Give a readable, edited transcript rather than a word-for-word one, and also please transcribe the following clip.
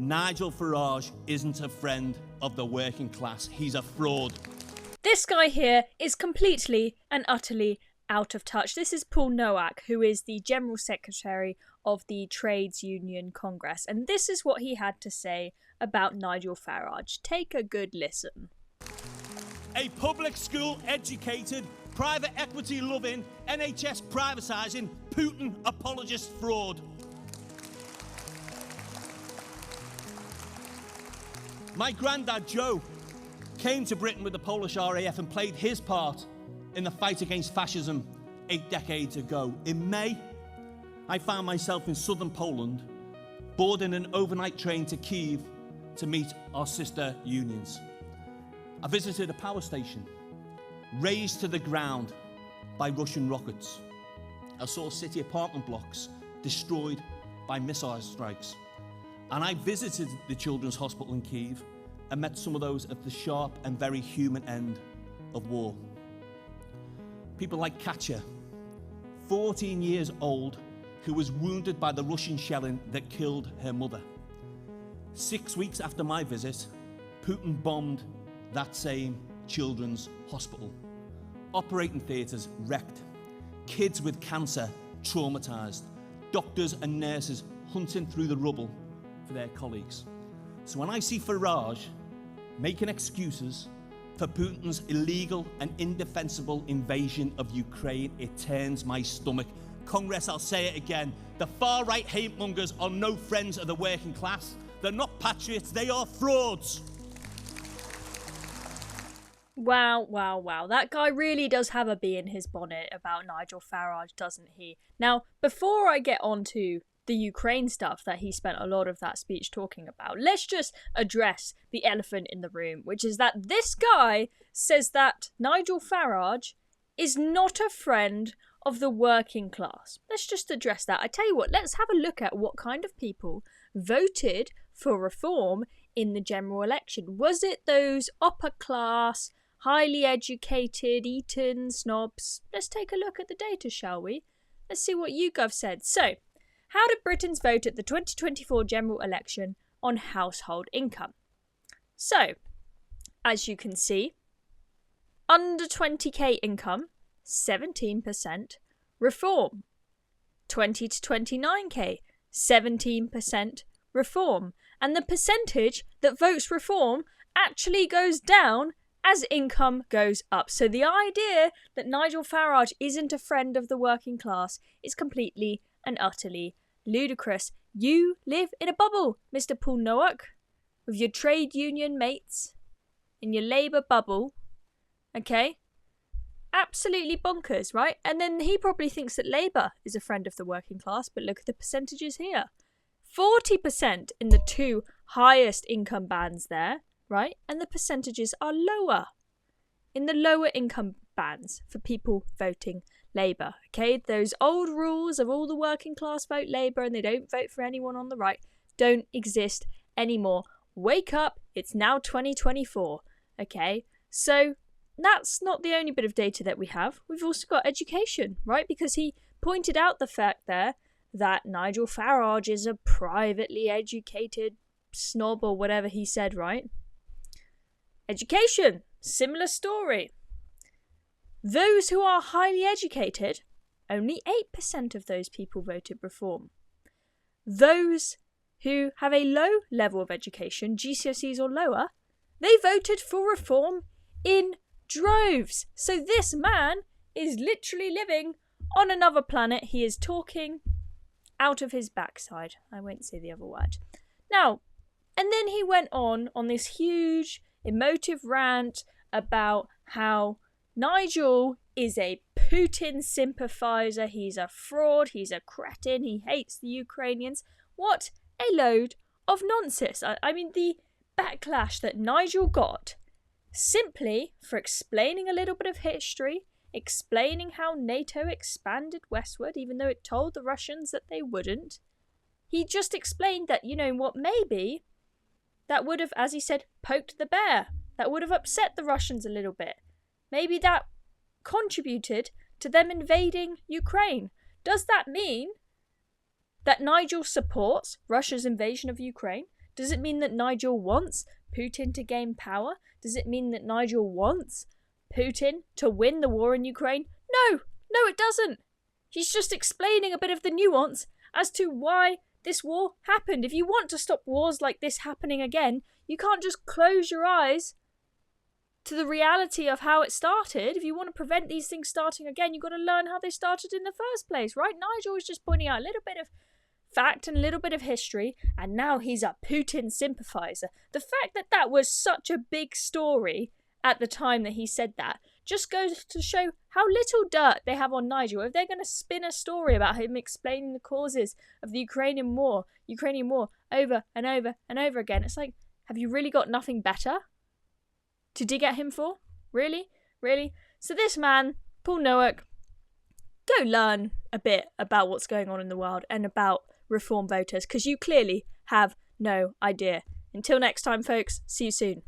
Nigel Farage isn't a friend of the working class. He's a fraud. This guy here is completely and utterly out of touch. This is Paul Nowak, who is the General Secretary of the Trades Union Congress. And this is what he had to say about Nigel Farage. Take a good listen. A public school educated, private equity loving, NHS privatising, Putin apologist fraud. My granddad Joe came to Britain with the Polish RAF and played his part in the fight against fascism 8 decades ago. In May, I found myself in southern Poland, boarding an overnight train to Kyiv to meet our sister unions. I visited a power station razed to the ground by Russian rockets. I saw city apartment blocks destroyed by missile strikes. And I visited the children's hospital in Kyiv and met some of those at the sharp and very human end of war. People like Katya, 14 years old, who was wounded by the Russian shelling that killed her mother. 6 weeks after my visit, Putin bombed that same children's hospital. Operating theatres wrecked, kids with cancer traumatised, doctors and nurses hunting through the rubble for their colleagues. So when I see Farage making excuses for Putin's illegal and indefensible invasion of Ukraine, it turns my stomach. Congress, I'll say it again, the far-right hate mongers are no friends of the working class. They're not patriots, they are frauds. Wow, wow, wow. That guy really does have a bee in his bonnet about Nigel Farage, doesn't he? Now, before I get on to the Ukraine stuff that he spent a lot of that speech talking about, let's just address the elephant in the room, which is that this guy says that Nigel Farage is not a friend of the working class. Let's just address that. I tell you what, let's have a look at what kind of people voted for reform in the general election. Was it those upper class, highly educated, Eton snobs? Let's take a look at the data, shall we? Let's see what YouGov said. So, how did Britons vote at the 2024 general election on household income? So, as you can see, under 20k income, 17% reform. 20 to 29k, 17% reform. And the percentage that votes reform actually goes down as income goes up. So the idea that Nigel Farage isn't a friend of the working class is completely and utterly ludicrous. You live in a bubble, Mr. Paul Nowak, with your trade union mates in your Labour bubble. Okay? Absolutely bonkers, right? And then he probably thinks that Labour is a friend of the working class, but look at the percentages here. 40% in the two highest income bands there, right? And the percentages are lower in the lower income bands for people voting Labour, okay? Those old rules of all the working class vote Labour and they don't vote for anyone on the right don't exist anymore. Wake up, it's now 2024, okay? So that's not the only bit of data that we have. We've also got education, right? Because he pointed out the fact there that Nigel Farage is a privately educated snob or whatever he said, right? Education, similar story. Those who are highly educated, only 8% of those people voted reform. Those who have a low level of education, GCSEs or lower, they voted for reform in droves. So this man is literally living on another planet. He is talking out of his backside. I won't say the other word. Now, and then he went on this huge emotive rant about how Nigel is a Putin sympathiser, he's a fraud, he's a cretin, he hates the Ukrainians. What a load of nonsense. I mean, the backlash that Nigel got simply for explaining a little bit of history, explaining how NATO expanded westward, even though it told the Russians that they wouldn't. He just explained that, you know what, maybe that would have, as he said, poked the bear. That would have upset the Russians a little bit. Maybe that contributed to them invading Ukraine. Does that mean that Nigel supports Russia's invasion of Ukraine? Does it mean that Nigel wants Putin to gain power? Does it mean that Nigel wants Putin to win the war in Ukraine? No, it doesn't. He's just explaining a bit of the nuance as to why this war happened. If you want to stop wars like this happening again, you can't just close your eyes to the reality of how it started. If you want to prevent these things starting again, you've got to learn how they started in the first place, right? Nigel was just pointing out a little bit of fact and a little bit of history, and now he's a Putin sympathiser. The fact that that was such a big story at the time that he said that just goes to show how little dirt they have on Nigel. If they're going to spin a story about him explaining the causes of the Ukrainian war over and over and over again, it's like, have you really got nothing better to dig at him for? Really? So this man, Paul Nowak, go learn a bit about what's going on in the world and about reform voters, because you clearly have no idea. Until next time, folks, see you soon.